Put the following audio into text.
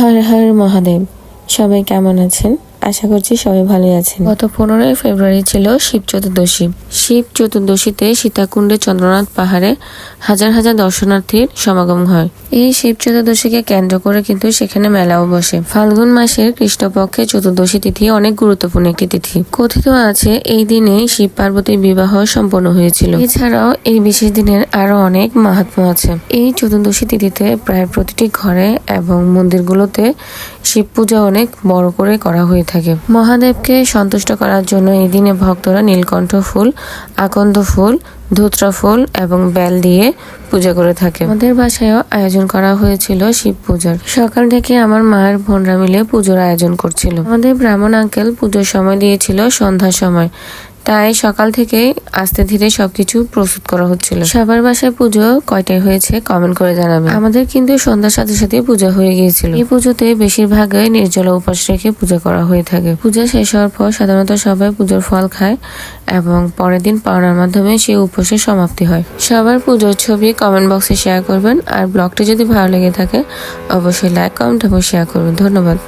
হর হর মহাদেব। সবাই কেমন আছেন? আশা করছি সবাই ভালোই আছেন। গত 15ই ফেব্রুয়ারি ছিল শিব চতুর্দশী। শিব চতুর্দশীতে সীতাকুণ্ডে চন্দ্রনাথ পাহাড়ে হাজার হাজার দর্শনার্থীর সমাগম হয়। এই শিব চতুর্দশীকে কেন্দ্র করে কিন্তু সেখানে মেলাও বসে। ফাল্গুন মাসের কৃষ্ণপক্ষে চতুর্দশী তিথি অনেক গুরুত্বপূর্ণ একটি তিথি। কথিত আছে এই দিনে শিব পার্বতীর বিবাহ সম্পন্ন হয়েছিল। এছাড়াও এই বিশেষ দিনের আরো অনেক মাহাত্ম্য আছে। এই চতুর্দশী তিথিতে প্রায় প্রতিটি ঘরে এবং মন্দিরগুলোতে শিব পূজা অনেক বড় করে করা হয়ে থাকে। মহাদেবকে সন্তুষ্ট করার জন্য এই দিনে ভক্তরা নীলকণ্ঠ ফুল, আকন্দ ফুল, ধুত্রা ফুল এবং বেল দিয়ে পূজা করে থাকে। আমাদের বাসায়ও আয়োজন করা হয়েছিল শিব পূজার। সকাল থেকে আমার মায়ের বোনরা মিলে পুজোর আয়োজন করছিল। আমাদের ব্রাহ্মণ আঙ্কেল পুজোর সময় দিয়েছিল সন্ধ্যার সময়, তাই সকাল থেকে আস্তে ধীরে সবকিছু প্রস্তুত করা হচ্ছিল। সবার বাসায় পুজো কয়টায় হয়েছে কমেন্ট করে জানাবেন। আমাদের কিন্তু সন্ধ্যার সাথে সাথে পূজা হয়ে গিয়েছিল। এই পুজোতে বেশিরভাগই নির্জলা উপবাস রেখে পূজা করা হয়ে থাকে। পূজা শেষ হওয়ার পর সাধারণত সবাই পুজোর ফল খায় এবং পরের দিন পাওনার মাধ্যমে সেই উপবাসের সমাপ্তি হয়। সবার পুজোর ছবি কমেন্ট বক্সে শেয়ার করবেন। আর ব্লগটি যদি ভালো লেগে থাকে অবশ্যই লাইক, কমেন্ট এবং শেয়ার করবেন। ধন্যবাদ।